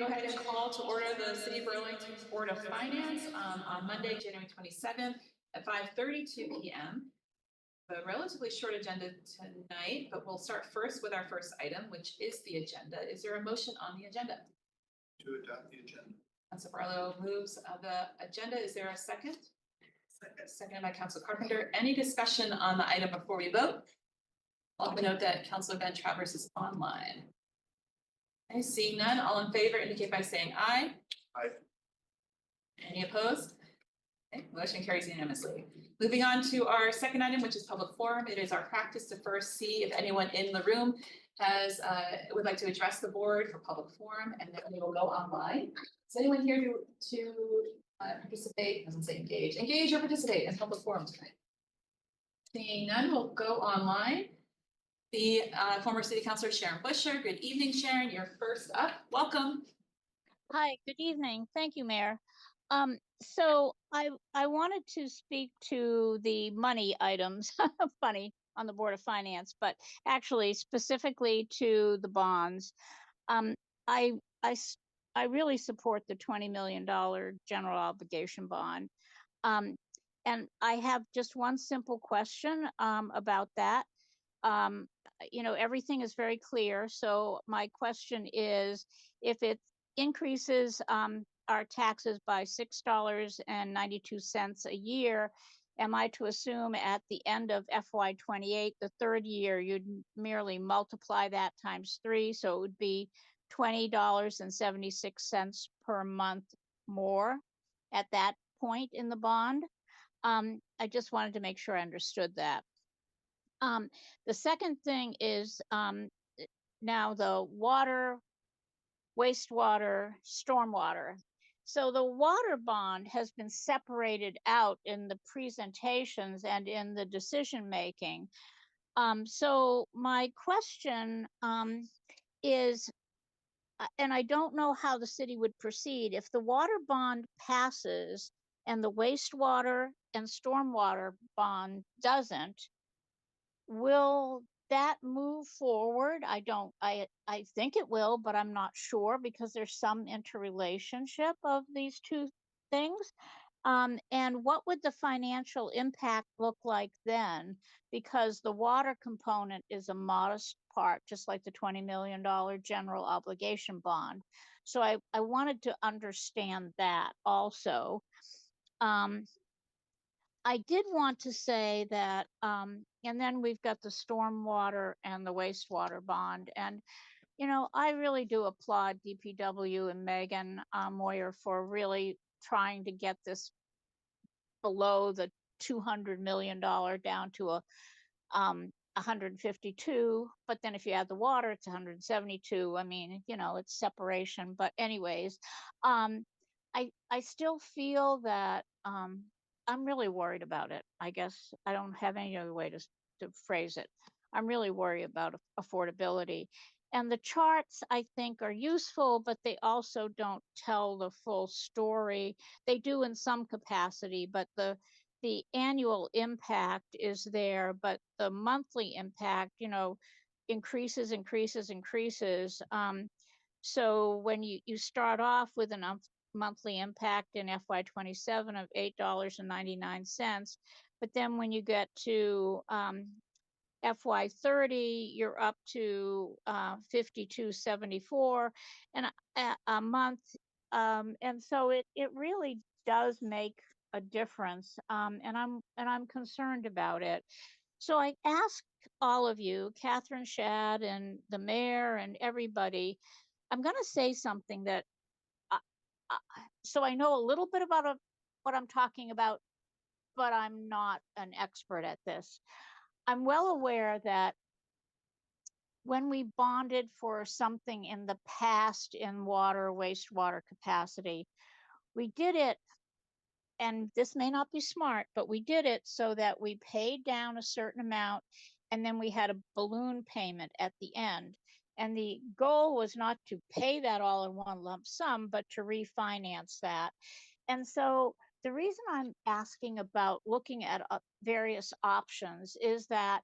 ahead and call to order the City of Burlington Board of Finance on Monday, January 27th at 5:32 p.m. A relatively short agenda tonight, but we'll start first with our first item, which is the agenda. Is there a motion on the agenda? To adopt the agenda. Council Barlow moves the agenda. Is there a second? Seconded by Council Carpenter. Any discussion on the item before we vote? I'll note that Councilor Ben Travers is online. Okay, seeing none, all in favor indicate by saying aye. Aye. Any opposed? Okay, motion carries unanimously. Moving on to our second item, which is public forum. It is our practice to first see if anyone in the room has would like to address the board for public forum, and then we will go online. Is anyone here to participate? Doesn't say engage or participate in public forum tonight. Seeing none, we'll go online. The former City Councilor Sharon Busher. Good evening, Sharon. You're first up. Welcome. Hi, good evening. Thank you, Mayor. So I wanted to speak to the money items, funny, on the Board of Finance, but actually specifically to the bonds. I really support the $20 million general obligation bond. And I have just one simple question about that. You know, everything is very clear. So my question is, if it increases our taxes by $6.92 a year, am I to assume at the end of FY28, the third year, you'd merely multiply that times 3, so it would be $20.76 per month more at that point in the bond? I just wanted to make sure I understood that. The second thing is now the water, wastewater, stormwater. So the water bond has been separated out in the presentations and in the decision making. So my question is, and I don't know how the city would proceed, if the water bond passes and the wastewater and stormwater bond doesn't, will that move forward? I think it will, but I'm not sure because there's some interrelationship of these two things. And what would the financial impact look like then? Because the water component is a modest part, just like the $20 million general obligation bond. So I wanted to understand that also. I did want to say that, and then we've got the stormwater and the wastewater bond. And, you know, I really do applaud DPW and Megan Moyer for really trying to get this below the $200 million down to 152. But then if you add the water, it's 172. I mean, you know, it's separation. But anyways, I still feel that I'm really worried about it. I guess I don't have any other way to phrase it. I'm really worried about affordability. And the charts, I think, are useful, but they also don't tell the full story. They do in some capacity, but the annual impact is there, but the monthly impact, you know, increases. So when you start off with a monthly impact in FY27 of $8.99, but then when you get to FY30, you're up to $52.74 and a month, and so it really does make a difference, and I'm concerned about it. So I ask all of you, Catherine Shad and the mayor and everybody, I'm going to say something that so I know a little bit about what I'm talking about, but I'm not an expert at this. I'm well aware that when we bonded for something in the past in water, wastewater capacity, we did it, and this may not be smart, but we did it so that we paid down a certain amount and then we had a balloon payment at the end. And the goal was not to pay that all in one lump sum, but to refinance that. And so the reason I'm asking about looking at various options is that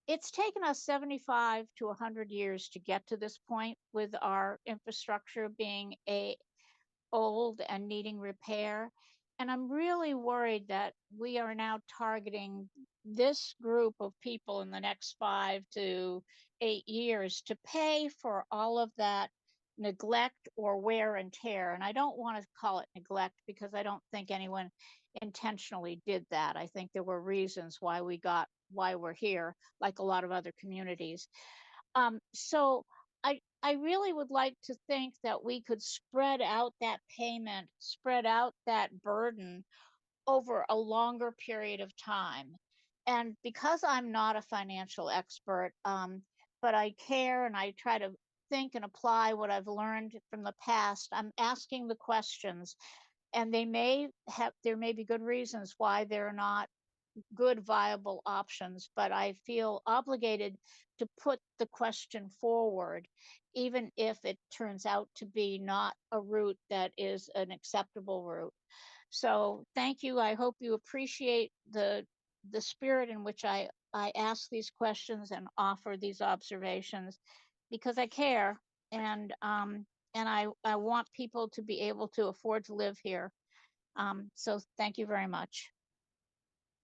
it's taken us 75 to 100 years to get to this point with our infrastructure being old and needing repair. And I'm really worried that we are now targeting this group of people in the next 5 to 8 years to pay for all of that neglect or wear and tear. And I don't want to call it neglect because I don't think anyone intentionally did that. I think there were reasons why we're here, like a lot of other communities. So I really would like to think that we could spread out that payment, spread out that burden over a longer period of time. And because I'm not a financial expert, but I care and I try to think and apply what I've learned from the past, I'm asking the questions, and there may be good reasons why they're not good viable options, but I feel obligated to put the question forward, even if it turns out to be not a route that is an acceptable route. So thank you. I hope you appreciate the spirit in which I ask these questions and offer these observations, because I care, and I want people to be able to afford to live here. So thank you very much.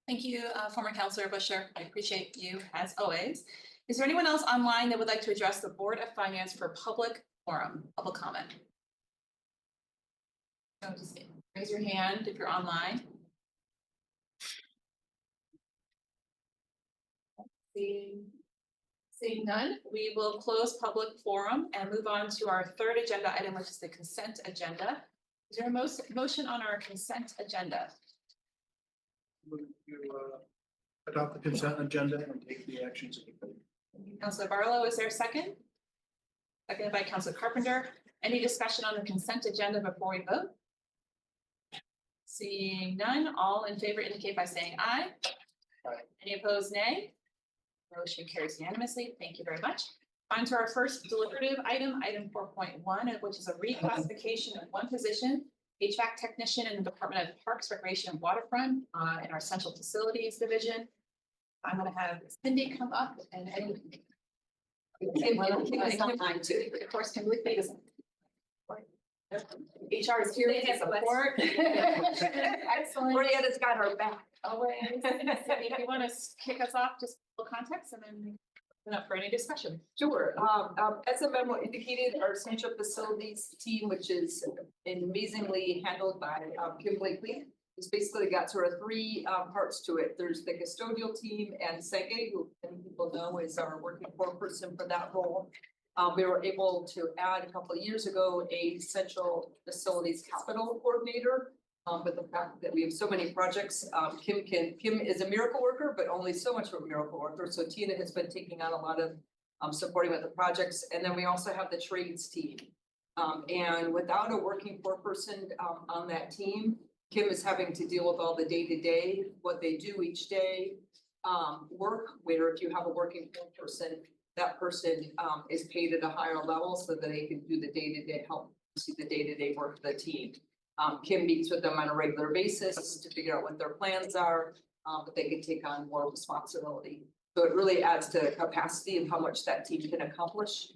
Thank you, former Councilor Busher. I appreciate you as always. Is there anyone else online that would like to address the Board of Finance for public forum, public comment? So just raise your hand if you're online. Seeing none, we will close public forum and move on to our third agenda item, which is the consent agenda. Is there a motion on our consent agenda? Move to adopt the consent agenda and take the actions. Councilor Barlow, is there a second? Seconded by Councilor Carpenter. Any discussion on the consent agenda before we vote? Seeing none, all in favor indicate by saying aye. Aye. Any opposed, nay? Motion carries unanimously. Thank you very much. On to our first deliberative item, item 4.1, which is a reclassification of one position, HVAC technician in the Department of Parks, Recreation, and Waterfront in our Central Facilities Division. I'm going to have Cindy come up and of course, Kimberly Peterson. HR is here to support. Excellent. Brianna's got her back. Always. Cindy, if you want to kick us off, just a little context and then open up for any discussion. Sure. As the memo indicated, our Central Facilities team, which is amazingly handled by Kim Blakely, it's basically got sort of three parts to it. There's the custodial team and Sege, who many people know is our working foreperson for that role. We were able to add a couple of years ago a Central Facilities Capital Coordinator. But the fact that we have so many projects, Kim is a miracle worker, but only so much of a miracle worker. So Tina has been taking on a lot of supporting with the projects. And then we also have the trades team. And without a working foreperson on that team, Kim is having to deal with all the day-to-day, what they do each day, work, where if you have a working foreperson, that person is paid at a higher level so that they can do the day-to-day, help see the day-to-day work of the team. Kim meets with them on a regular basis to figure out what their plans are, but they can take on more responsibility. So it really adds to the capacity of how much that team can accomplish.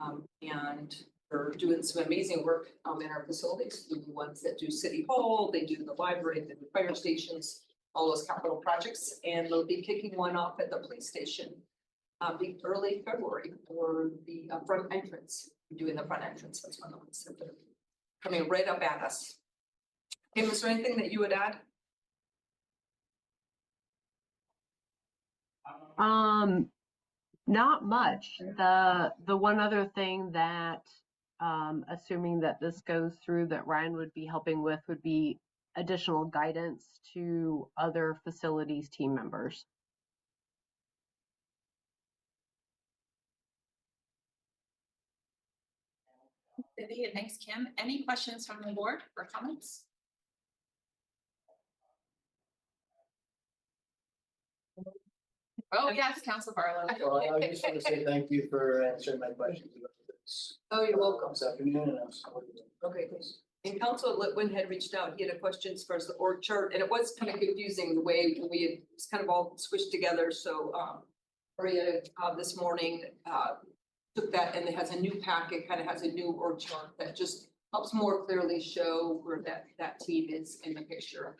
And they're doing some amazing work in our facilities. They're the ones that do City Hall, they do the library, they do fire stations, all those capital projects. And they'll be kicking one off at the police station early February for the front entrance. Doing the front entrance, that's one of the ones that they're coming right up at us. Kim, is there anything that you would add? Not much. The one other thing that, assuming that this goes through, that Ryan would be helping with would be additional guidance to other facilities team members. Cindy, and thanks, Kim. Any questions from the board or comments? Oh, yes, Council Barlow. Well, I just want to say thank you for answering my questions about this. Oh, you're welcome. This afternoon, and I'm supporting it. Okay, thanks. And Council Litwin had reached out, he had a question as far as the org chart, and it was kind of confusing the way we had, it's kind of all squished together, so Maria, this morning, took that and it has a new packet, kind of has a new org chart that just helps more clearly show where that team is in the picture.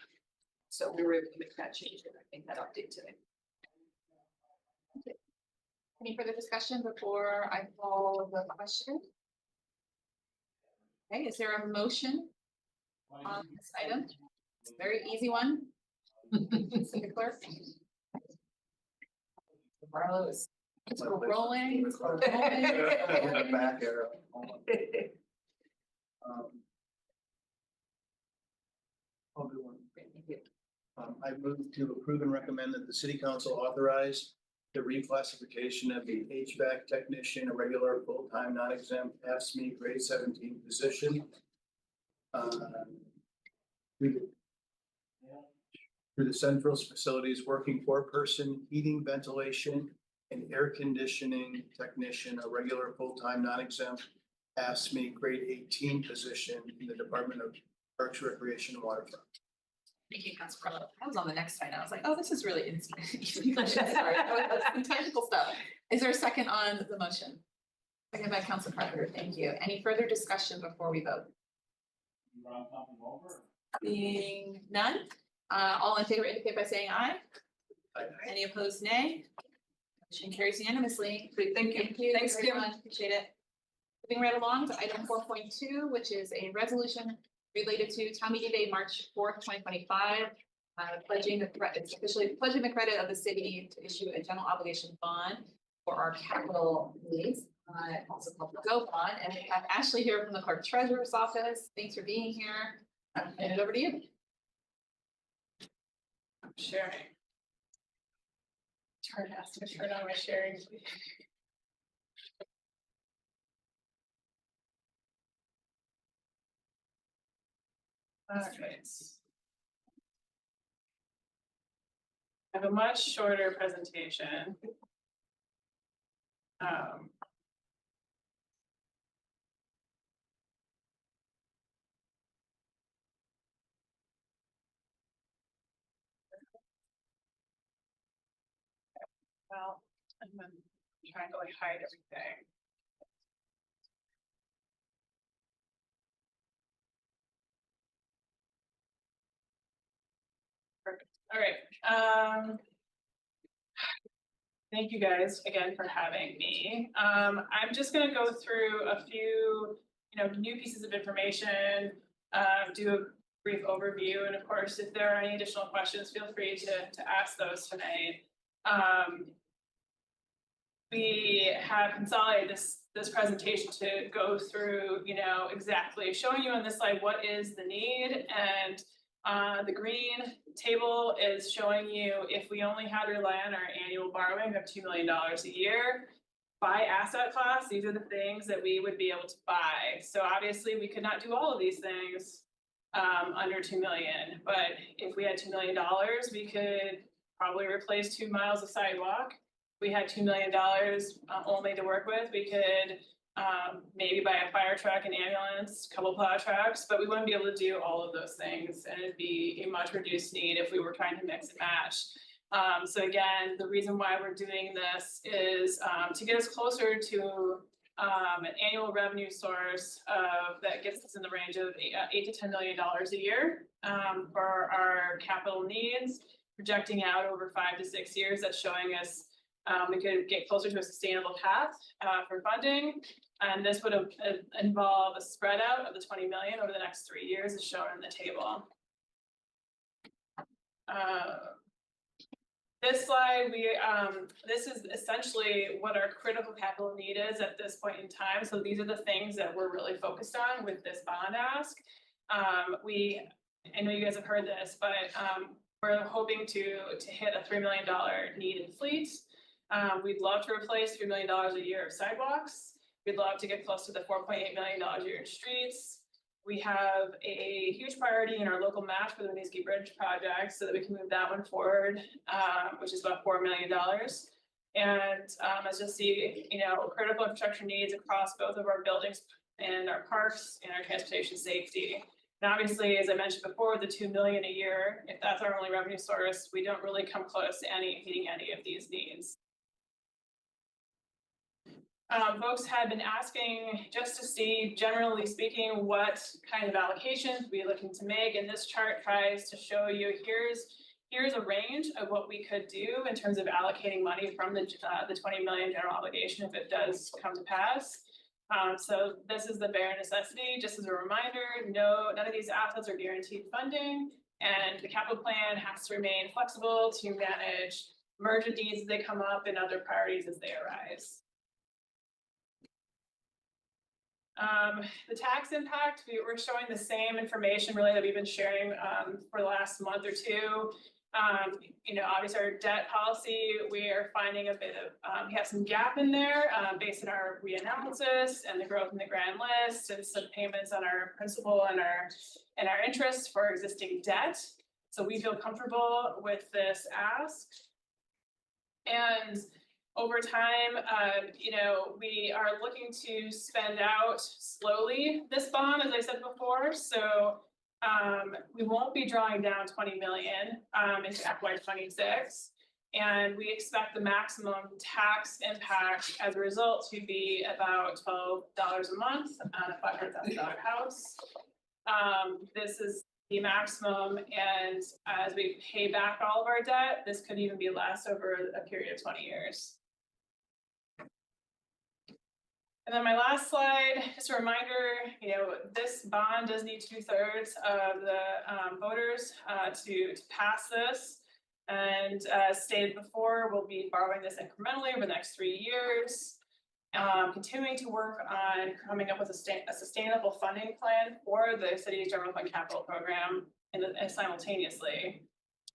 So we were able to make that change and I think that update today. Any further discussion before I call the question? Okay, is there a motion on this item? It's a very easy one. City clerk. Barlow is it's rolling. It's rolling. Back arrow. I'll do one. I move to approve and recommend that the city council authorize the reclassification of the HVAC technician, a regular full-time, non-exempt FSME grade 17 position. Through the central facilities working four-person heating, ventilation, and air conditioning technician, a regular full-time, non-exempt FSME grade 18 position in the Department of Parks, Recreation, and Waterfront. Thank you, Councilor Barlow. I was on the next slide. I was like, oh, this is really easy. Sorry, some technical stuff. Is there a second on the motion? Second by Councilor Carter. Thank you. Any further discussion before we vote? Being none, all in favor indicate by saying aye. Any opposed, nay? Motion carries unanimously. Great, thank you. Thank you. Thanks, Kim. everyone. Appreciate it. Moving right along to item 4.2, which is a resolution related to town meeting day, March 4th, 2025. Pledging the credit, it's officially pledging the credit of the city to issue a general obligation bond for our capital needs, also called the GO bond. And we have Ashley here from the clerk treasurer's office. Thanks for being here. I'll hand it over to you. I'm sharing. Has to turn on my sharing. Okay. I have a much shorter presentation. Well, I'm gonna try and go like hide everything. Perfect. All right. Thank you guys again for having me. I'm just gonna go through a few, new pieces of information, do a brief overview, and of course, if there are any additional questions, feel free to ask those tonight. We have consolidated this presentation to go through, exactly showing you on this slide what is the need, and the green table is showing you if we only had to rely on our annual borrowing of $2 million a year by asset class. These are the things that we would be able to buy. So obviously we could not do all of these things under 2 million, but if we had $2 million, we could probably replace 2 miles of sidewalk. We had $2 million only to work with. We could maybe buy a fire truck, an ambulance, a couple plow trucks, but we wouldn't be able to do all of those things, and it'd be a much reduced need if we were trying to mix and match. So again, the reason why we're doing this is to get us closer to an annual revenue source that gets us in the range of $8 to $10 million a year for our capital needs, projecting out over 5 to 6 years. That's showing us we could get closer to a sustainable path for funding. And this would involve a spread out of the 20 million over the next 3 years, as shown in the table. This slide, this is essentially what our critical capital need is at this point in time. So these are the things that we're really focused on with this bond ask. I know you guys have heard this, but we're hoping to hit a $3 million need in fleet. We'd love to replace $3 million a year of sidewalks. We'd love to get close to the $4.8 million a year in streets. We have a huge priority in our local match for the Winooski Bridge project so that we can move that one forward, which is about $4 million. And as you'll see, critical infrastructure needs across both of our buildings and our parks and our transportation safety. And obviously, as I mentioned before, the $2 million a year, if that's our only revenue source, we don't really come close to meeting any of these needs. Folks had been asking just to see, generally speaking, what kind of allocations we're looking to make, and this chart tries to show you here's a range of what we could do in terms of allocating money from the 20 million general obligation if it does come to pass. So this is the bare necessity. Just as a reminder, none of these assets are guaranteed funding, and the capital plan has to remain flexible to manage emergent needs as they come up and other priorities as they arise. The tax impact, we're showing the same information really that we've been sharing for the last month or two. Obviously our debt policy, we are finding a bit of, we have some gap in there based on our reanalysis and the growth in the grand list and some payments on our principal and our interest for existing debt. So we feel comfortable with this ask. And over time, we are looking to spend out slowly this bond, as I said before. So we won't be drawing down 20 million into FY26. And we expect the maximum tax impact as a result to be about $12 a month on a $500,000 house. This is the maximum, and as we pay back all of our debt, this could even be less over a period of 20 years. And then my last slide, just a reminder, this bond does need 2/3 of the voters to pass this. And as stated before, we'll be borrowing this incrementally over the next 3 years. Continuing to work on coming up with a sustainable funding plan for the city's general fund capital program and simultaneously.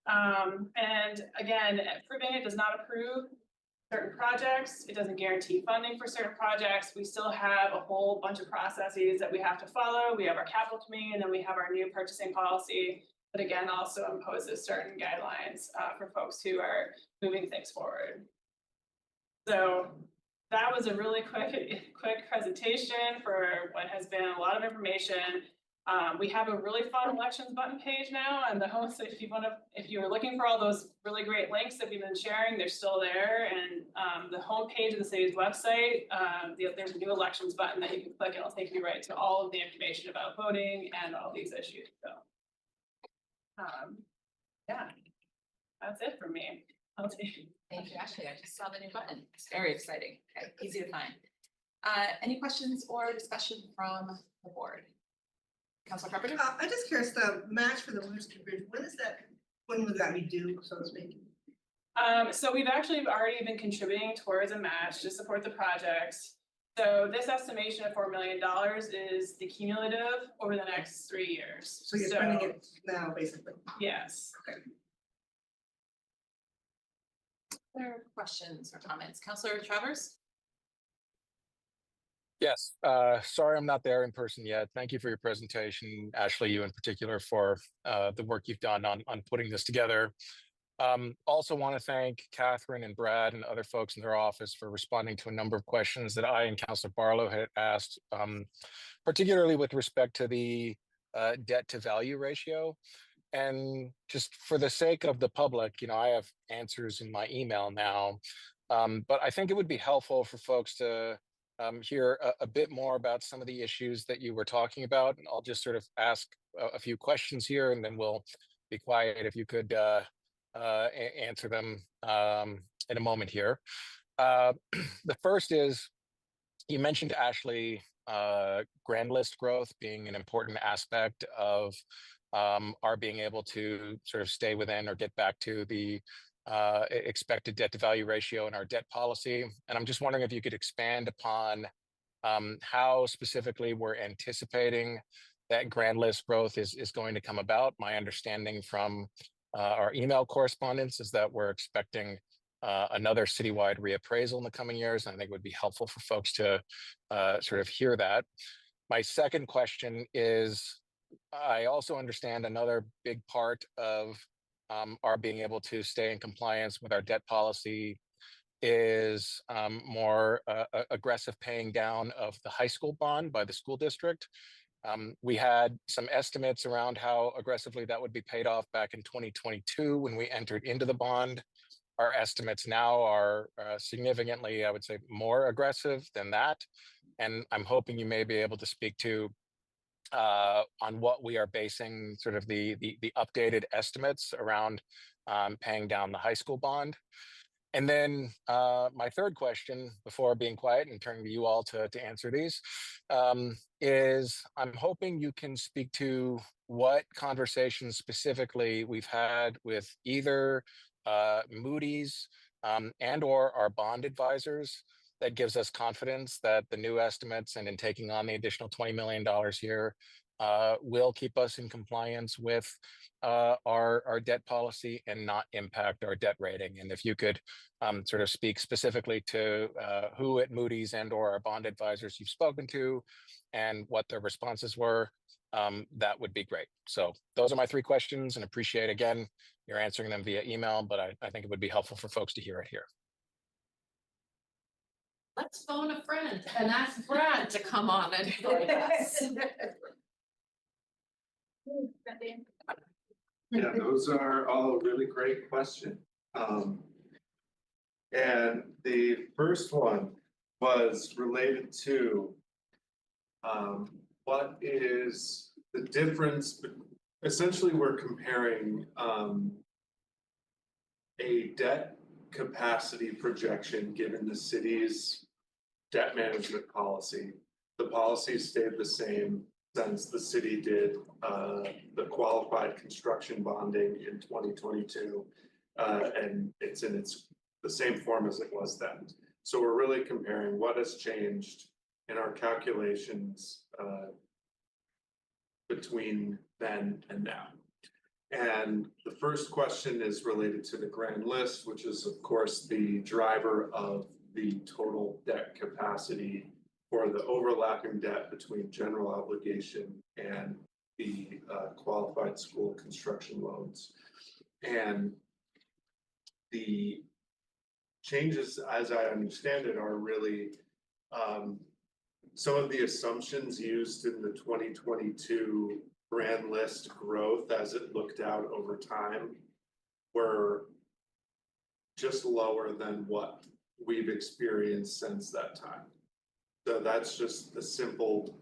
And again, approving it does not approve certain projects. It doesn't guarantee funding for certain projects. We still have a whole bunch of processes that we have to follow. We have our capital committee, and then we have our new purchasing policy, but again, also imposes certain guidelines for folks who are moving things forward. So that was a really quick presentation for what has been a lot of information. We have a really fun elections button page now on the home. So if you were looking for all those really great links that we've been sharing, they're still there. And the home page of the city's website, there's a new elections button that you can click. It'll take you right to all of the information about voting and all these issues. So, yeah, that's it for me. I'll take. Thank you, Ashley. I just saw the new button. It's very exciting. Okay, easy to find. Any questions or discussion from the board? Councilor Carpenter? I'm just curious, the match for the Wilson Bridge, when would that be due, so to speak? So we've actually already been contributing towards a match to support the projects. So this estimation of $4 million is the cumulative over the next 3 years. So you're spending it now, basically? Yes. Okay. Other questions or comments? Councilor Travers? Yes, sorry I'm not there in person yet. Thank you for your presentation, Ashley, you in particular, for the work you've done on putting this together. Also want to thank Catherine and Brad and other folks in their office for responding to a number of questions that I and Councilor Barlow had asked, particularly with respect to the debt to value ratio. And just for the sake of the public, I have answers in my email now, but I think it would be helpful for folks to hear a bit more about some of the issues that you were talking about. And I'll just sort of ask a few questions here, and then we'll be quiet if you could answer them in a moment here. The first is, you mentioned, Ashley, grand list growth being an important aspect of our being able to sort of stay within or get back to the expected debt to value ratio in our debt policy. And I'm just wondering if you could expand upon how specifically we're anticipating that grand list growth is going to come about. My understanding from our email correspondence is that we're expecting another citywide reappraisal in the coming years. And I think it would be helpful for folks to sort of hear that. My second question is, I also understand another big part of our being able to stay in compliance with our debt policy is more aggressive paying down of the high school bond by the school district. We had some estimates around how aggressively that would be paid off back in 2022 when we entered into the bond. our estimates now are significantly, I would say, more aggressive than that. And I'm hoping you may be able to speak to on what we are basing sort of the updated estimates around paying down the high school bond. And then my third question, before being quiet and turning to you all to answer these, is I'm hoping you can speak to what conversations specifically we've had with either Moody's and or our bond advisors that gives us confidence that the new estimates and in taking on the additional $20 million here will keep us in compliance with our debt policy and not impact our debt rating. And if you could sort of speak specifically to who at Moody's and or our bond advisors you've spoken to and what their responses were, that would be great. So those are my 3 questions, and appreciate again you're answering them via email, but I think it would be helpful for folks to hear it here. Let's phone a friend and ask Brad to come on and join us. Yeah, those are all really great questions. And the first one was related to what is the difference? Essentially, we're comparing a debt capacity projection given the city's debt management policy. The policy stayed the same since the city did the qualified construction bonding in 2022, and it's in the same form as it was then. So we're really comparing what has changed in our calculations between then and now. And the first question is related to the grand list, which is of course the driver of the total debt capacity for the overlapping debt between general obligation and the qualified school construction loans. And the changes, as I understand it, are really some of the assumptions used in the 2022 grand list growth as it looked out over time were just lower than what we've experienced since that time. So that's just the simple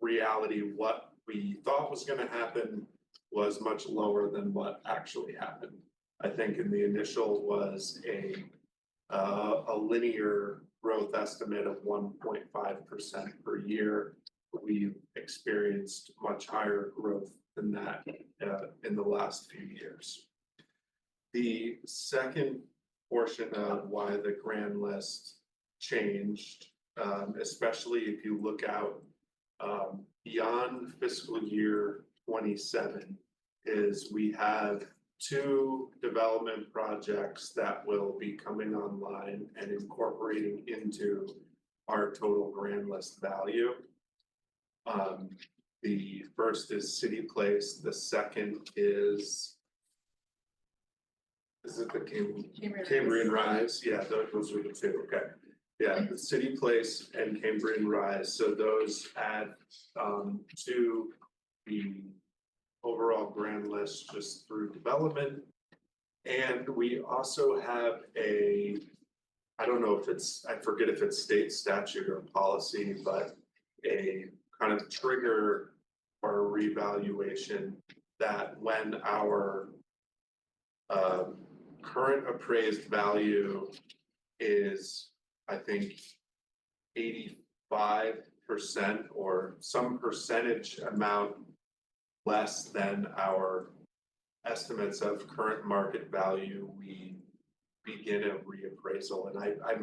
reality. What we thought was going to happen was much lower than what actually happened. I think in the initial was a linear growth estimate of 1.5% per year. We've experienced much higher growth than that in the last few years. The second portion of why the grand list changed, especially if you look out beyond fiscal year 27, is we have 2 development projects that will be coming online and incorporating into our total grand list value. The first is City Place. The second is it the Cambrian Rise? Yeah, those are the 2. Okay. Yeah, the City Place and Cambrian Rise. So those add to the overall grand list just through development. And we also have I don't know if I forget if it's state statute or policy, but a kind of trigger or a revaluation that when our current appraised value is, I think, 85% or some percentage amount less than our estimates of current market value, we begin a reappraisal. And I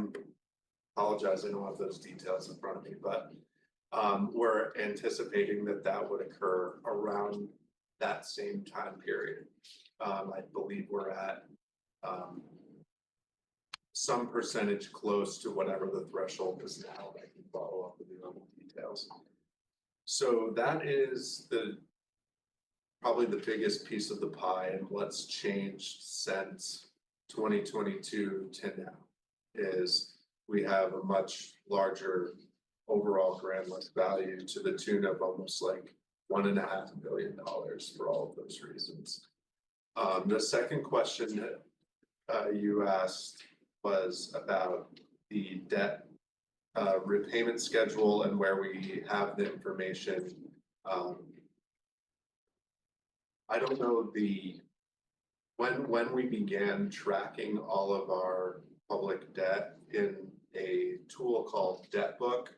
apologize, I don't have those details in front of me, but we're anticipating that would occur around that same time period. I believe we're at some percentage close to whatever the threshold is now. I can follow up with you on the details. So that is probably the biggest piece of the pie and what's changed since 2022 to now is we have a much larger overall grand list value to the tune of almost like $1.5 billion for all of those reasons. The second question you asked was about the debt repayment schedule and where we have the information. I don't know when we began tracking all of our public debt in a tool called Debt Book.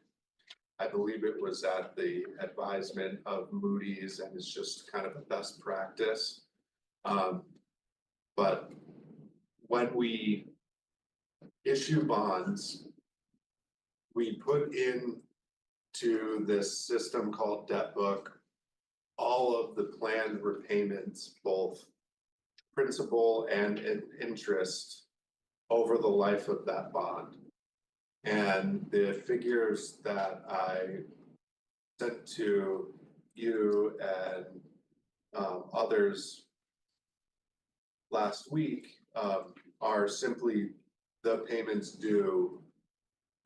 I believe it was at the advisement of Moody's and it's just kind of a best practice. But when we issue bonds, we put in to this system called Debt Book all of the planned repayments, both principal and interest over the life of that bond. And the figures that I sent to you and others last week are simply the payments due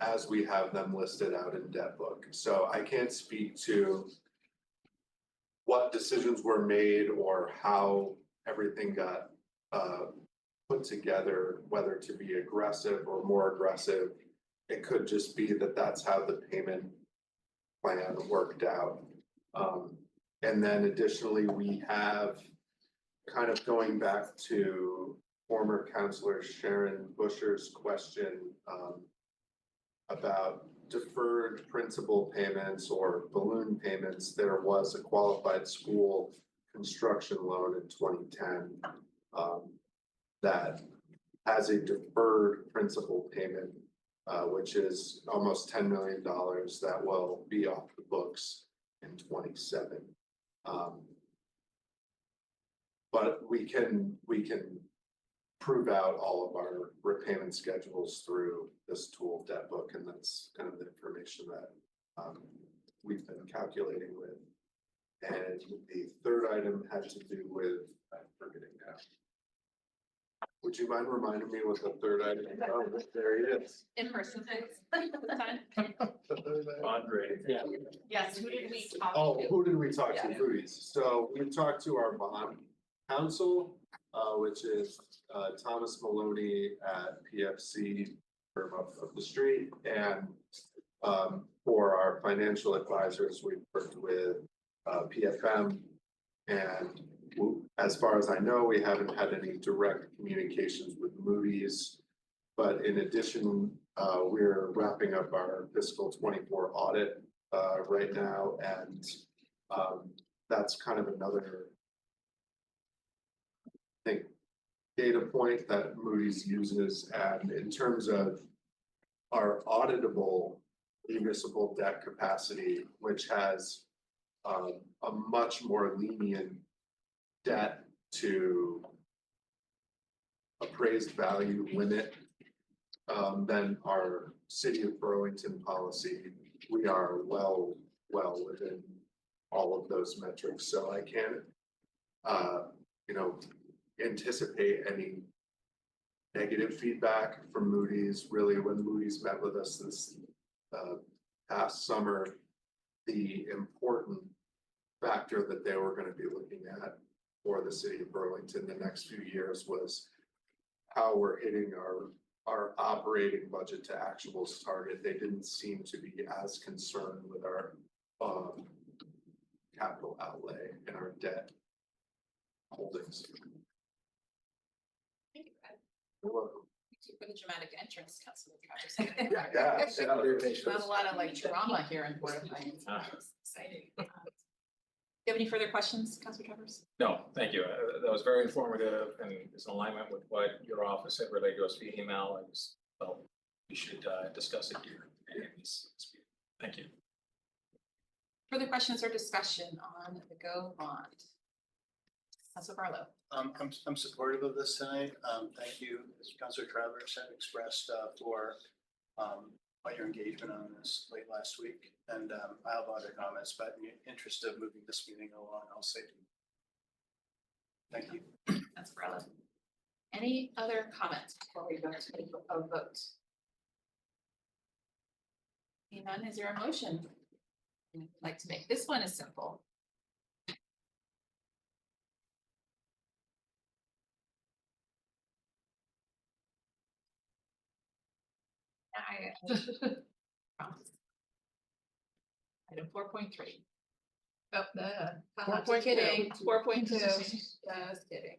as we have them listed out in Debt Book. So I can't speak to what decisions were made or how everything got put together, whether to be aggressive or more aggressive. It could just be that that's how the payment plan worked out. And then additionally, we have kind of going back to former Councilor Sharon Busher's question about deferred principal payments or balloon payments. There was a qualified school construction loan in 2010 that has a deferred principal payment, which is almost $10 million that will be off the books in 27. But we can prove out all of our repayment schedules through this tool Debt Book, and that's kind of the information that we've been calculating with. And the third item had to do with, I'm forgetting now. Would you mind reminding me what the third item is? Oh, there he is. In person. Andre. Yeah. Yes, who did we talk Oh, to? who did we talk to? Yeah. Moody's. So we talked to our bond counsel, which is Thomas Maloney at PFC firm up the street. And for our financial advisors, we've worked with PFM. And as far as I know, we haven't had any direct communications with Moody's. But in addition, we're wrapping up our fiscal 24 audit right now. And that's kind of another, I think, data point that Moody's uses. And in terms of our auditable municipal debt capacity, which has a much more lenient debt to appraised value limit than our city of Burlington policy, we are well within all of those metrics. So I can't, anticipate any negative feedback from Moody's. Really, when Moody's met with us this past summer, the important factor that they were going to be looking at for the city of Burlington the next few years was how we're hitting our operating budget to actuals target. They didn't seem to be as concerned with our capital outlay and our debt holdings. Thank you, Ed. You're welcome. Thank you for the dramatic entrance, Councilor Travers. Yeah. Not a lot of like drama here in Board of Finance. It's exciting. Do you have any further questions, Councilor Travers? No, thank you. That was very informative and is in alignment with what your office had relayed to us via email. I just felt we should discuss it here in this meeting. Thank you. Further questions or discussion on the GO bond? Councilor Barlow. I'm supportive of this tonight. Thank you, as Councilor Travers had expressed, for your engagement on this late last week. And I have other comments, but in the interest of moving this meeting along, I'll say thank you. Councilor Barlow. Any other comments before we go to a vote? Seeing none, is there a motion you'd like to make? This one is simple. Promise. Item 4.3. Oh, just 4.2. kidding, 4.2, just kidding.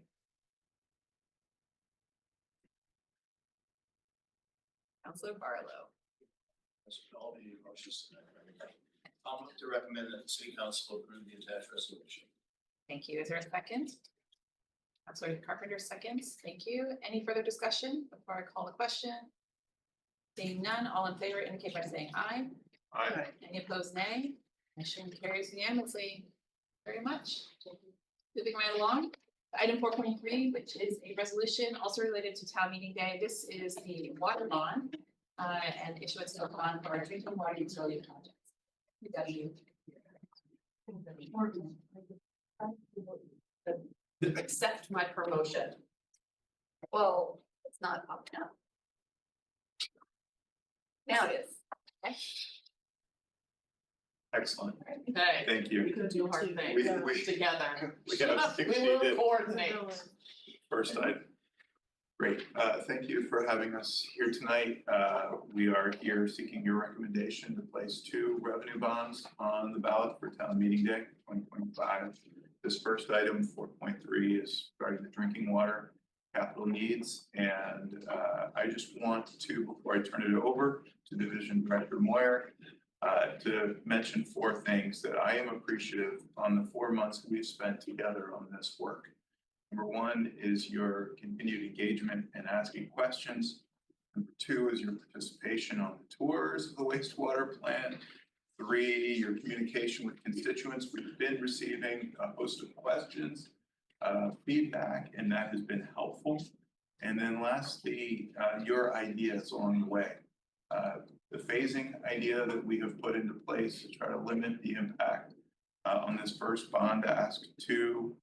Counselor Barlow. All the motions tonight. I'll move to recommend that the city council approve the attached resolution. Thank you. Is there a second? Counselor Carpenter seconds. Thank you. Any further discussion before I call the question? Seeing none, all in favor indicate by saying aye. Aye. Any opposed, nay? Motion carries unanimously. Very much. Moving right along, item 4.3, which is a resolution also related to town meeting day. This is the water bond and issuance of a bond for our drinking water utility projects. Accept my promotion. Well, it's not up now. Now it is. Excellent. Okay. Thank We you. can do hard We- things we- together. we have We will succeeded. coordinate. First item. Great. Thank you for having us here tonight. We are here seeking your recommendation to place 2 revenue bonds on the ballot for town meeting day 2025. This first item, 4.3, is regarding the drinking water capital needs. And I just want to, before I turn it over to Division Director Moyer, to mention 4 things that I am appreciative on the 4 months we've spent together on this work. Number 1 is your continued engagement and asking questions. Number 2 is your participation on the tours of the wastewater plant. 3, your communication with constituents. We've been receiving a host of questions, feedback, and that has been helpful. And then lastly, your ideas along the way. The phasing idea that we have put into place to try to limit the impact on this first bond ask. 2,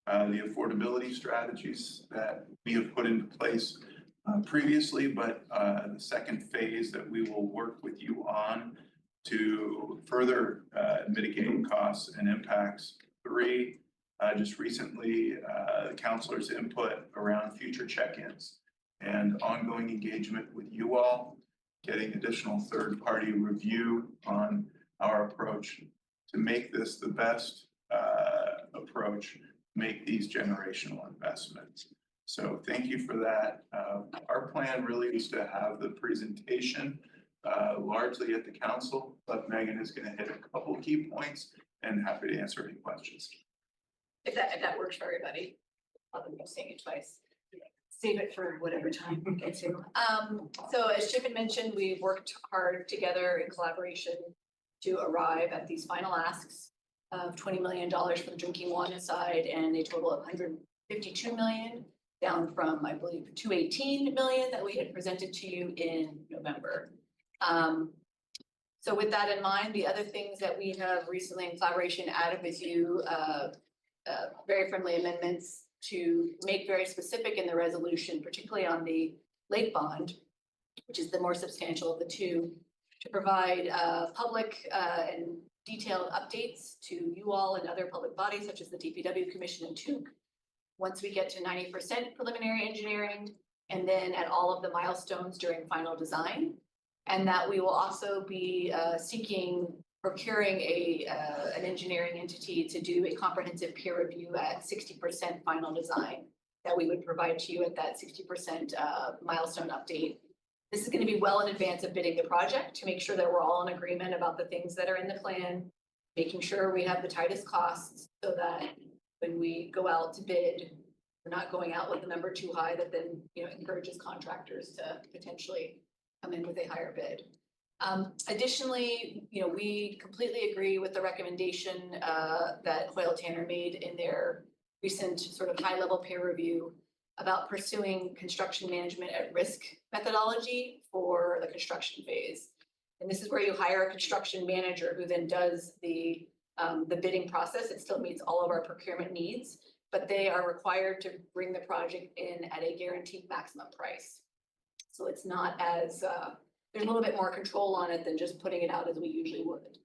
the affordability strategies that we have put into place previously, but the second phase that we will work with you on to further mitigate costs and impacts. 3, just recently, the councilors' input around future check-ins and ongoing engagement with you all, getting additional third-party review on our approach to make this the best approach, make these generational investments. So thank you for that. Our plan really is to have the presentation largely at the council, but Megan is going to hit a couple of key points and happy to answer any questions. If that works for everybody, other than saying it twice. Save it for whatever time we get to. So as Chip had mentioned, we've worked hard together in collaboration to arrive at these final asks of $20 million for the drinking water side and a total of $152 million, down from, I believe, $218 million that we had presented to you in November. So with that in mind, the other things that we have recently in collaboration added with you, very friendly amendments to make very specific in the resolution, particularly on the lake bond, which is the more substantial of the 2, to provide public and detailed updates to you all and other public bodies such as the DPW Commission and TUC. Once we get to 90% preliminary engineering, and then at all of the milestones during final design, and that we will also be procuring an engineering entity to do a comprehensive peer review at 60% final design that we would provide to you at that 60% milestone update. This is going to be well in advance of bidding the project to make sure that we're all in agreement about the things that are in the plan, making sure we have the tightest costs so that when we go out to bid, we're not going out with a number too high that then, encourages contractors to potentially come in with a higher bid. Additionally, we completely agree with the recommendation that Hoyle Tanner made in their recent sort of high-level peer review about pursuing construction management at risk methodology for the construction phase. And this is where you hire a construction manager who then does the bidding process. It still meets all of our procurement needs, but they are required to bring the project in at a guaranteed maximum price. So it's not as there's a little bit more control on it than just putting it out as we usually would.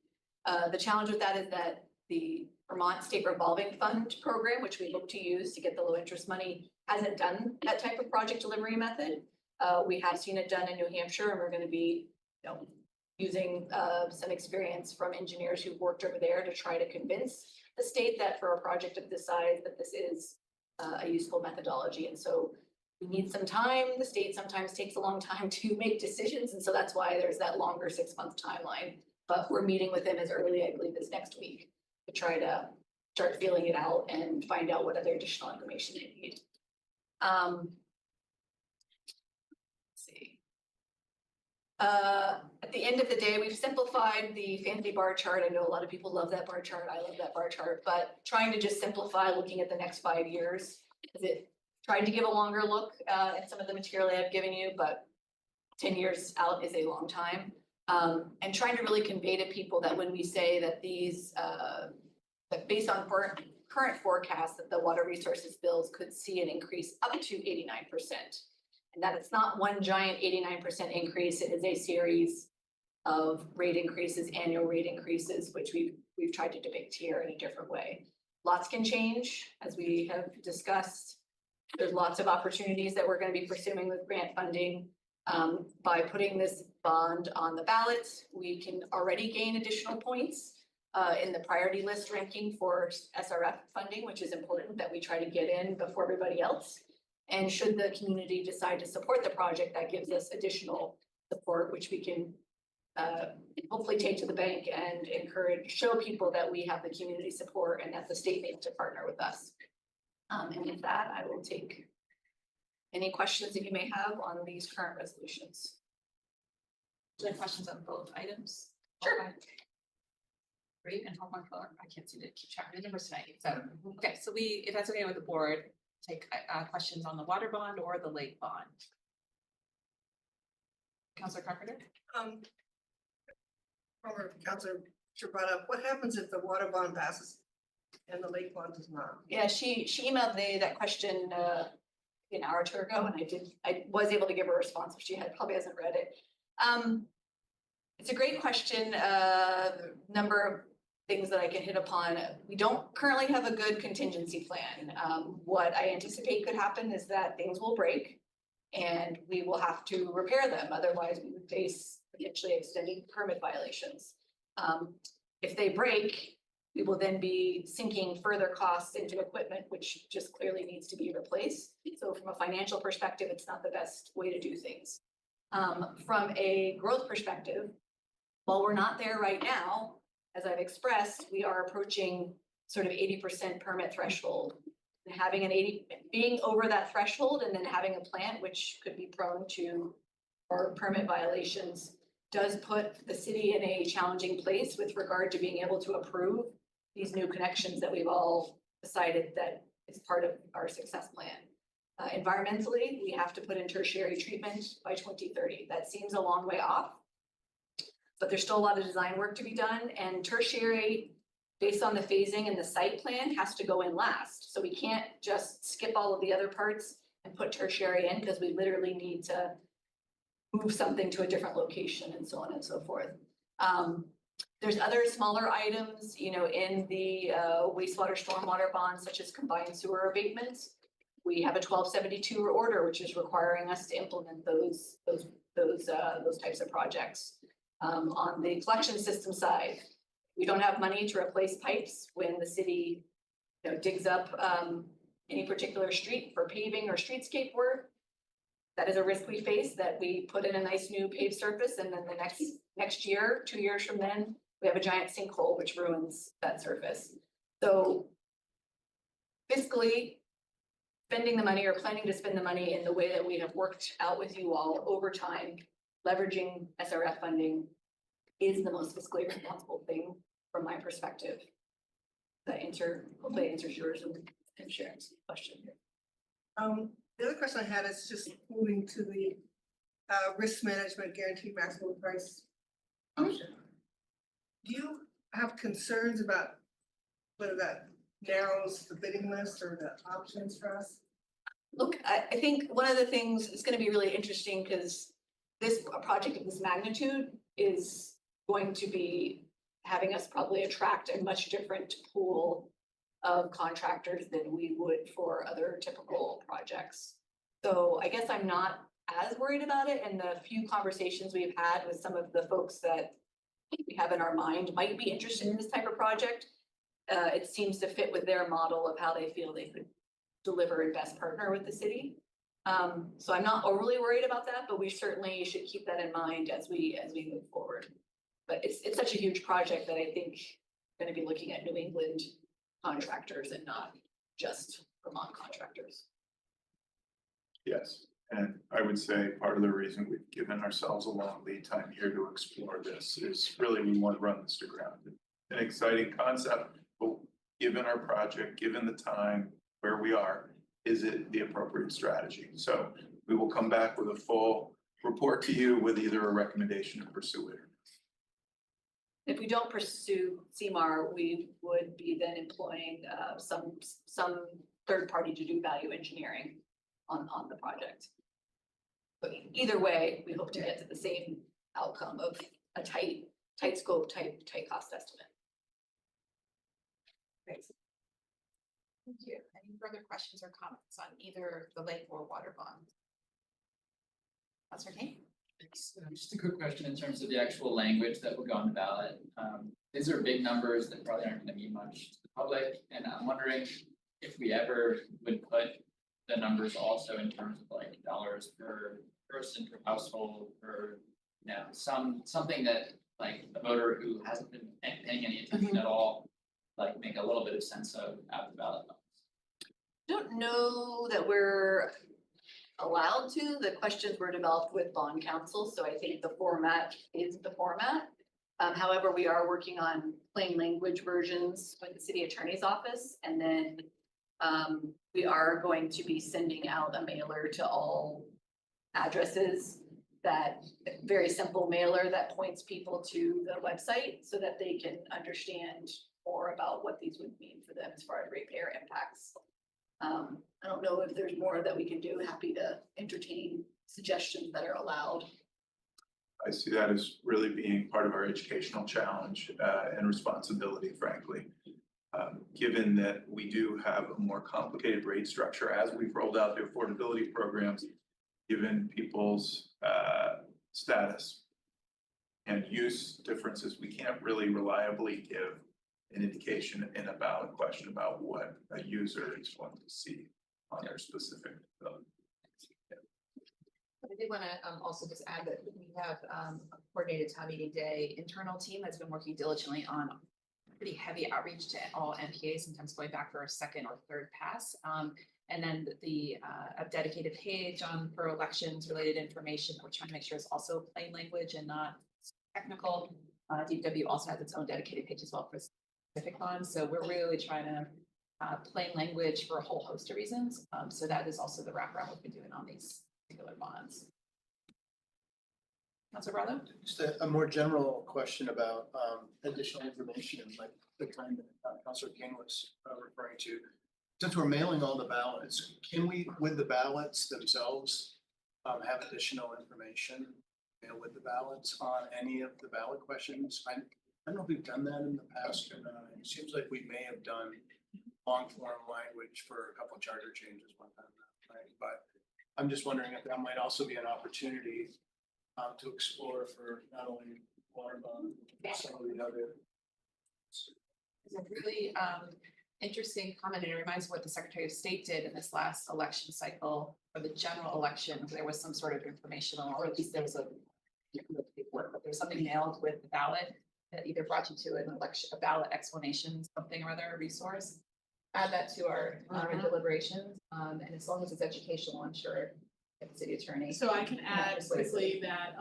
The challenge with that is that the Vermont State Revolving Fund program, which we look to use to get the low interest money, hasn't done that type of project delivery method. We have seen it done in New Hampshire, and we're gonna be, using some experience from engineers who've worked over there to try to convince the state that for a project of this size, that this is a useful methodology. And so we need some time. The state sometimes takes a long time to make decisions, and so that's why there's that longer 6-month timeline. But we're meeting with them as early, I believe, as next week to try to start feeling it out and find out what other additional information they need. Let's see. At the end of the day, we've simplified the fancy bar chart. I know a lot of people love that bar chart. I love that bar chart, but trying to just simplify looking at the next 5 years. It tried to give a longer look at some of the material I've given you, but 10 years out is a long time. And trying to really convey to people that when we say that these, that based on current forecasts, that the water resources bills could see an increase up to 89%. And that it's not one giant 89% increase, it is a series of rate increases, annual rate increases, which we've tried to depict here in a different way. Lots can change, as we have discussed. There's lots of opportunities that we're going to be pursuing with grant funding. By putting this bond on the ballot, we can already gain additional points in the priority list ranking for SRF funding, which is important that we try to get in before everybody else. And should the community decide to support the project, that gives us additional support, which we can hopefully take to the bank and show people that we have the community support and that the state needs to partner with us. And with that, I will take any questions that you may have on these current resolutions. Do you have questions on both items? Sure. Great, and hold on, I can't see to keep track of the numbers tonight. So, okay, so if that's okay with the board, take questions on the water bond or the lake bond. Councilor Carpenter? Former Councilor brought up, what happens if the water bond passes and the lake bond does not? Yeah, she emailed me that question an hour or two ago, and I was able to give her a response, but she probably hasn't read it. It's a great question. Number of things that I can hit upon. We don't currently have a good contingency plan. What I anticipate could happen is that things will break and we will have to repair them. Otherwise, we would face potentially extended permit violations. If they break, we will then be sinking further costs into equipment, which just clearly needs to be replaced. So from a financial perspective, it's not the best way to do things. From a growth perspective, while we're not there right now, as I've expressed, we are approaching sort of 80% permit threshold. And having being over that threshold and then having a plant which could be prone to or permit violations does put the city in a challenging place with regard to being able to approve these new connections that we've all decided that is part of our success plan. Environmentally, we have to put in tertiary treatment by 2030. That seems a long way off, but there's still a lot of design work to be done, and tertiary, based on the phasing and the site plan, has to go in last. So we can't just skip all of the other parts and put tertiary in, because we literally need to move something to a different location and so on and so forth. There's other smaller items, in the wastewater stormwater bonds, such as combined sewer abatements. We have a 1272 order, which is requiring us to implement those types of projects. On the collection system side, we don't have money to replace pipes when the city, digs up any particular street for paving or streetscape work. That is a risk we face, that we put in a nice new paved surface, and then the next year, 2 years from then, we have a giant sinkhole which ruins that surface. So fiscally, spending the money or planning to spend the money in the way that we have worked out with you all over time, leveraging SRF funding, is the most fiscally responsible thing from my perspective. Hopefully answers yours and Sharon's question. The other question I had is just moving to the risk management guaranteed maximum price option. Do you have concerns about whether that narrows the bidding list or the options for us? Look, I think one of the things that's going to be really interesting, because a project of this magnitude is going to be having us probably attract a much different pool of contractors than we would for other typical projects. So I guess I'm not as worried about it, and the few conversations we've had with some of the folks that we have in our mind might be interested in this type of project, it seems to fit with their model of how they feel they could deliver and best partner with the city. So I'm not overly worried about that, but we certainly should keep that in mind as we move forward. But it's such a huge project that I think we're gonna be looking at New England contractors and not just Vermont contractors. Yes, and I would say part of the reason we've given ourselves a long lead time here to explore this is really we want to run this to ground. An exciting concept, but given our project, given the time where we are, is it the appropriate strategy? So we will come back with a full report to you with either a recommendation to pursue it. If we don't pursue CMAR, we would be then employing some third party to do value engineering on the project. But either way, we hope to get to the same outcome of a tight scope, tight cost estimate. Great. Thank you. Any further questions or comments on either the lake or water bond? Councilor Kane? Just a quick question in terms of the actual language that will go on the ballot. These are big numbers that probably aren't going to mean much to the public, and I'm wondering if we ever would put the numbers also in terms of like dollars per person, per household, per, you know, something that like a voter who hasn't been paying any attention at all, like make a little bit of sense of at the ballot. Don't know that we're allowed to. The questions were developed with bond counsel, so I think the format is the format. However, we are working on plain language versions with the city attorney's office, and then we are going to be sending out a mailer to all addresses, that very simple mailer that points people to the website so that they can understand more about what these would mean for them as far as ratepayer impacts. I don't know if there's more that we can do. Happy to entertain suggestions that are allowed. I see that as really being part of our educational challenge and responsibility, frankly. Given that we do have a more complicated rate structure as we've rolled out the affordability programs, given people's status and use differences, we can't really reliably give an indication in a ballot question about what a user is going to see on their specific. I did want to also just add that we have a coordinated town meeting day internal team that's been working diligently on pretty heavy outreach to all MPAs, sometimes going back for a second or third pass. And then a dedicated page for elections related information. We're trying to make sure it's also plain language and not technical. DPW also has its own dedicated page as well for specific bonds. So we're really trying to plain language for a whole host of reasons. So that is also the wraparound we've been doing on these particular bonds. Councilor Barlow? Just a more general question about additional information, like the kind that Councilor King was referring to. Since we're mailing all the ballots, can we, with the ballots themselves, have additional information, you know, with the ballots on any of the ballot questions? I don't know if we've done that in the past or not. It seems like we may have done long form language for a couple of charter changes one time, right? But I'm just wondering if that might also be an opportunity to explore for not only water bond, but some of the other. It's a really interesting comment, and it reminds me what the Secretary of State did in this last election cycle for the general election. There was some sort of informational, or at least there was but there's something mailed with the ballot that either brought you to an election, a ballot explanation, something or other, a resource. Add that to our deliberations, and as long as it's educational, I'm sure the city attorney. So I can add quickly that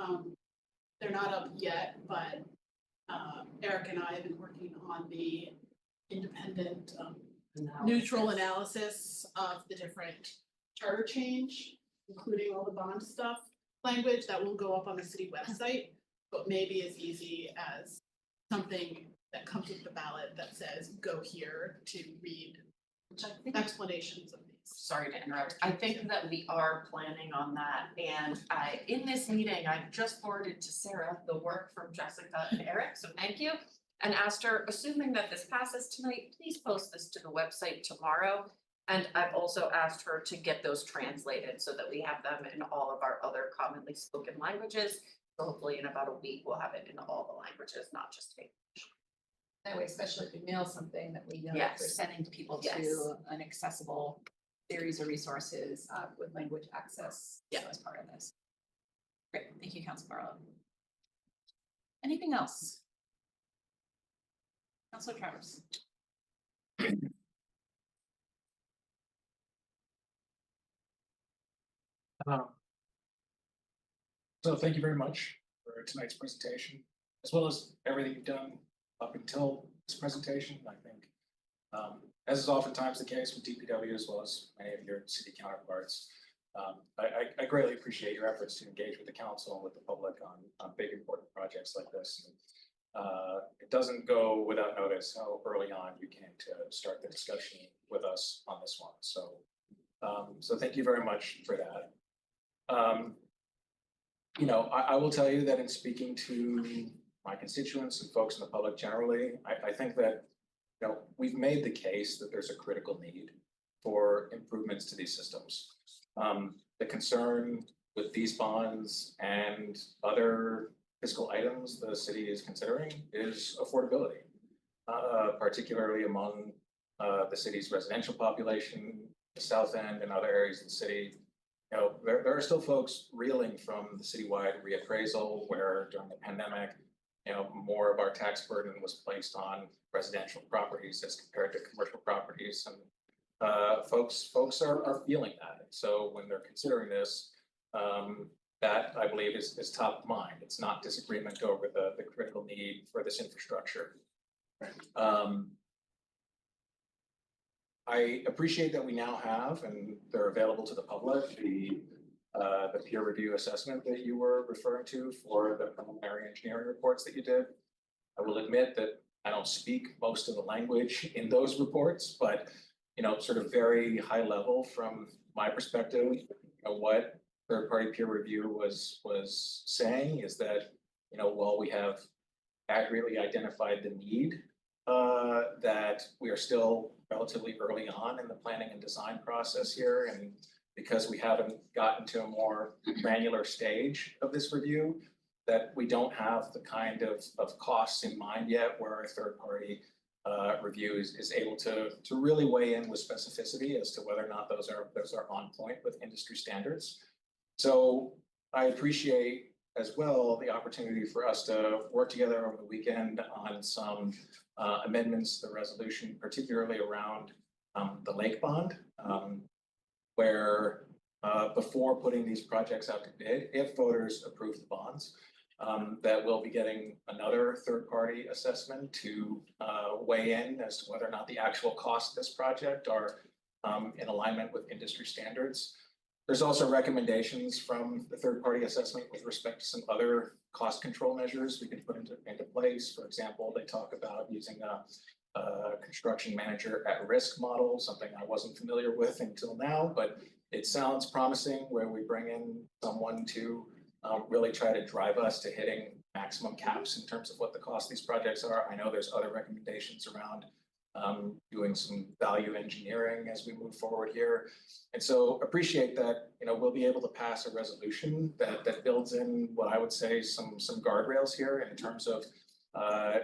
they're not up yet, but Eric and I have been working on the independent neutral analysis of the different charter change, including all the bond stuff, language that will go up on the city website, but maybe as easy as something that comes with the ballot that says, go here to read explanations of these. Sorry to interrupt. I think that we are planning on that. And in this meeting, I just forwarded to Sarah the work from Jessica and Eric, so thank you. And asked her, assuming that this passes tonight, please post this to the website tomorrow. And I've also asked her to get those translated so that we have them in all of our other commonly spoken languages. So hopefully in about a week, we'll have it in all the languages, not just English. That way, especially if we mail something that we know that we're Yes. sending to people Yes. to an accessible series of resources with language access. Yeah. As part of this. Great, thank you, Council Barlow. Anything else? Councilor Travers. So thank you very much for tonight's presentation, as well as everything you've done up until this presentation. I think, as is oftentimes the case with DPW, as well as many of your city counterparts, I greatly appreciate your efforts to engage with the council and with the public on big important projects like this. It doesn't go without notice how early on you came to start the discussion with us on this one. So thank you very much for that. You know, I will tell you that in speaking to my constituents and folks in the public generally, I think that, you know, we've made the case that there's a critical need for improvements to these systems. The concern with these bonds and other fiscal items the city is considering is affordability, particularly among the city's residential population, the south end and other areas of the city. You know, there are still folks reeling from the citywide reappraisal where during the pandemic, you know, more of our tax burden was placed on residential properties as compared to commercial properties. And folks are feeling that. And so when they're considering this, that I believe is top of mind. It's not disagreement over the critical need for this infrastructure. I appreciate that we now have, and they're available to the public, the peer review assessment that you were referring to for the preliminary engineering reports that you did. I will admit that I don't speak most of the language in those reports, but, you know, sort of very high level from my perspective, you know, what third-party peer review was saying is that, you know, while we have accurately identified the need, that we are still relatively early on in the planning and design process here. And because we haven't gotten to a more granular stage of this review, that we don't have the kind of costs in mind yet where a third party review is able to really weigh in with specificity as to whether or not those are on point with industry standards. So I appreciate as well the opportunity for us to work together over the weekend on some amendments to the resolution, particularly around the lake bond, where before putting these projects out to bid, if voters approve the bonds, that we'll be getting another third-party assessment to weigh in as to whether or not the actual costs of this project are in alignment with industry standards. There's also recommendations from the third-party assessment with respect to some other cost control measures we can put into place. For example, they talk about using a construction manager at risk model, something I wasn't familiar with until now, but it sounds promising where we bring in someone to really try to drive us to hitting maximum caps in terms of what the cost of these projects are. I know there's other recommendations around doing some value engineering as we move forward here. And so appreciate that, you know, we'll be able to pass a resolution that builds in what I would say some guardrails here in terms of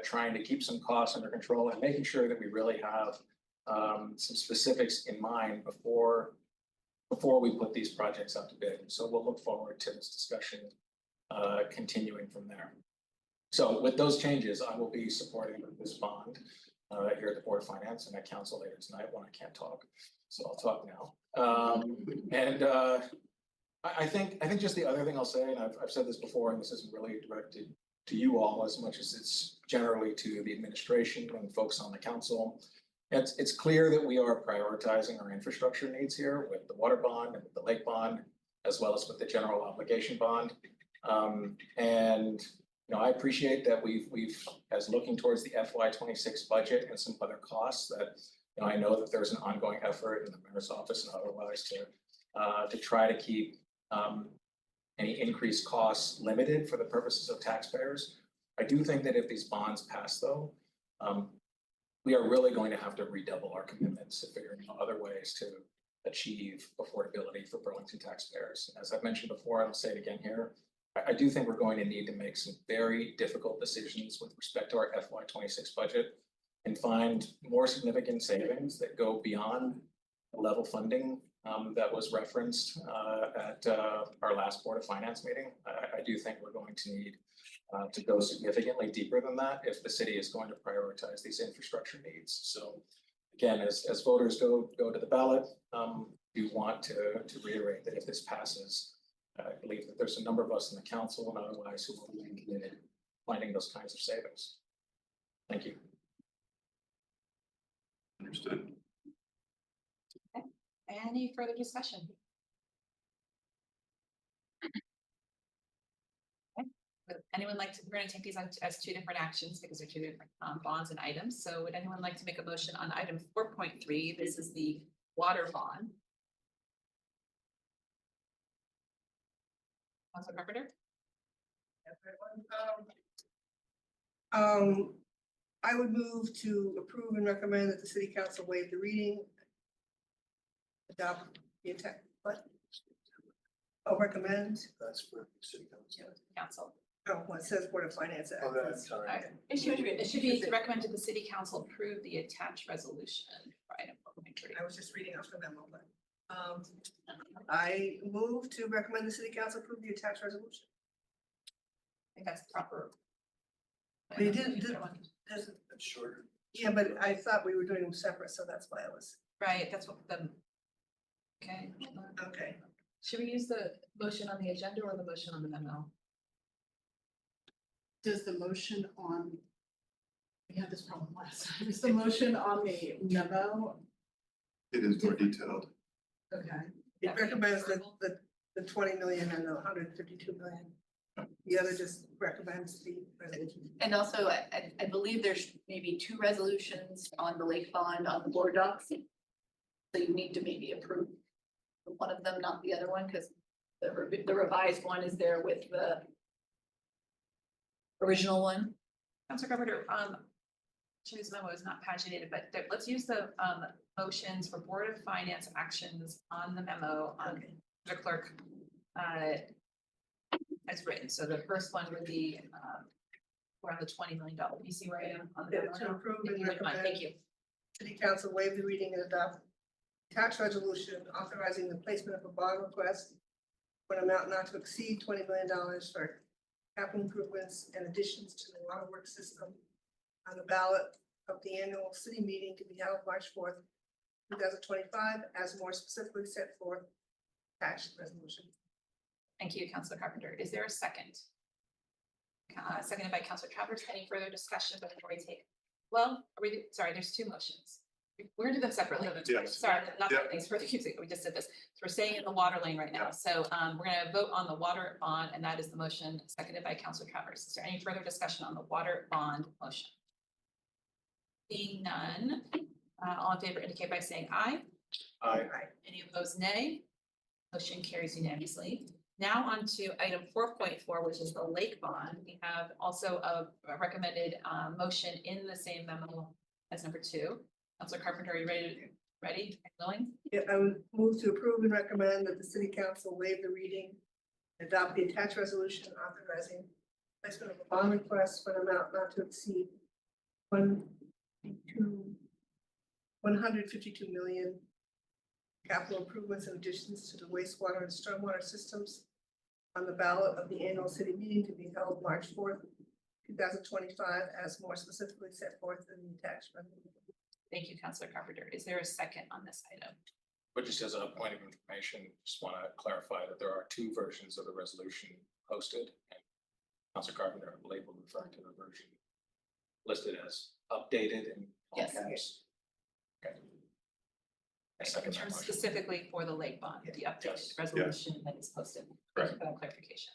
trying to keep some costs under control and making sure that we really have some specifics in mind before we put these projects up to bid. So we'll look forward to this discussion continuing from there. So with those changes, I will be supporting this bond here at the Board of Finance and at Council later tonight when I can't talk. So I'll talk now. I think just the other thing I'll say, and I've said this before, and this isn't really directed to you all as much as it's generally to the administration and folks on the council. It's clear that we are prioritizing our infrastructure needs here with the water bond and with the lake bond, as well as with the general obligation bond. And you know, I appreciate that we've as looking towards the FY26 budget and some other costs that, you know, I know that there's an ongoing effort in the mayor's office and otherwise to try to keep any increased costs limited for the purposes of taxpayers. I do think that if these bonds pass though, we are really going to have to redouble our commitments to figuring out other ways to achieve affordability for Burlington taxpayers. As I've mentioned before, and I'll say it again here, I do think we're going to need to make some very difficult decisions with respect to our FY26 budget and find more significant savings that go beyond the level funding that was referenced at our last Board of Finance meeting. I do think we're going to need to go significantly deeper than that if the city is going to prioritize these infrastructure needs. So again, as voters go to the ballot, we want to reiterate that if this passes, I believe that there's a number of us in the council and otherwise who will be committed to finding those kinds of savings. Thank you. Understood. Any further discussion? Okay. Would anyone like to, we're going to take these as two different actions because they're two different bonds and items. So would anyone like to make a motion on item 4.3? This is the water bond. Councilor Carpenter? I would move to approve and recommend that the city council waive the reading. Adopt the attack, what? Oh, recommend, That's for city council. Council. oh, well, it says Board of Finance Act. Oh, that's sorry. All right. It should be to recommend to the city council approve the attached resolution for item 4.3. I was just reading off the memo, but, I move to recommend the city council approve the attached resolution. I think that's proper. But you didn't, That's shorter. yeah, but I thought we were doing them separate, so that's why I was, Right, that's what the. Okay. okay. Should we use the motion on the agenda or the motion on the memo? Does the motion on, we had this problem last time, is the motion on the memo? It is more detailed. Okay. It recommends the 20 million and the 152 million. The other just recommends the resolution. And also, I believe there's maybe two resolutions on the lake bond on the board docs. So you need to maybe approve one of them, not the other one, because the revised one is there with the original one. Councilor Carpenter, Chew's memo is not paginated, but let's use the motions for Board of Finance actions on the memo on the clerk as written. So the first one would be around the $20 million. You see where I am on the memo To now? approve If and you wouldn't mind, recommend. thank you. City council waive the reading and adopt tax resolution authorizing the placement of a bond request for an amount not to exceed $20 million for capital improvements and additions to the waterworks system on the ballot of the annual city meeting to be held March 4th, 2025, as more specifically set forth tax resolution. Thank you, Councilor Carpenter. Is there a second? Seconded by Councilor Travers. Any further discussion before we take? Well, sorry, there's two motions. We're gonna do them separately. Yes. Sorry, not Yep. things further using. We just did this. So we're staying in the water lane right now. So we're gonna vote on the water bond, and that is the motion seconded by Councilor Travers. Is there any further discussion on the water bond motion? Seeing none, all in favor indicate by saying aye. Aye. Any opposed, nay? Motion carries unanimously. Now on to item 4.4, which is the lake bond. We have also a recommended motion in the same memo as number 2. Councilor Carpenter, are you ready and willing? Yeah, I would move to approve and recommend that the city council waive the reading and adopt the attached resolution authorizing placement of a bond request for an amount not to exceed 152 million capital improvements and additions to the wastewater and stormwater systems on the ballot of the annual city meeting to be held March 4th, 2025, as more specifically set forth in the attached resolution. Thank you, Councilor Carpenter. Is there a second on this item? But just as a point of information, just want to clarify that there are two versions of the resolution posted. And Councilor Carpenter, I believe, will refer to the version listed as updated in all Yes. caps. Okay. I In second that terms motion. specifically for the lake bond, the updated Yes. resolution that is posted. Thank you for that clarification.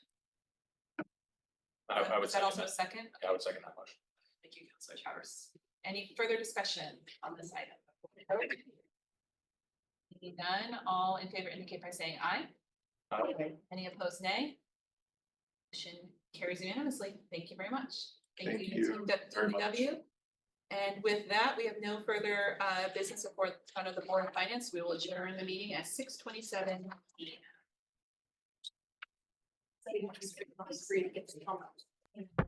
I would Is that second also a that. second? I would second that motion. Thank you, Councilor Travers. Any further discussion on this item? Seeing none, all in favor indicate by saying aye. Aye. Any opposed, nay? Motion carries unanimously. Thank you very much. Thank you, you Team very much. DPW. And with that, we have no further business before front of the Board of Finance. We will adjourn the meeting at 6:27. Free to get to come out.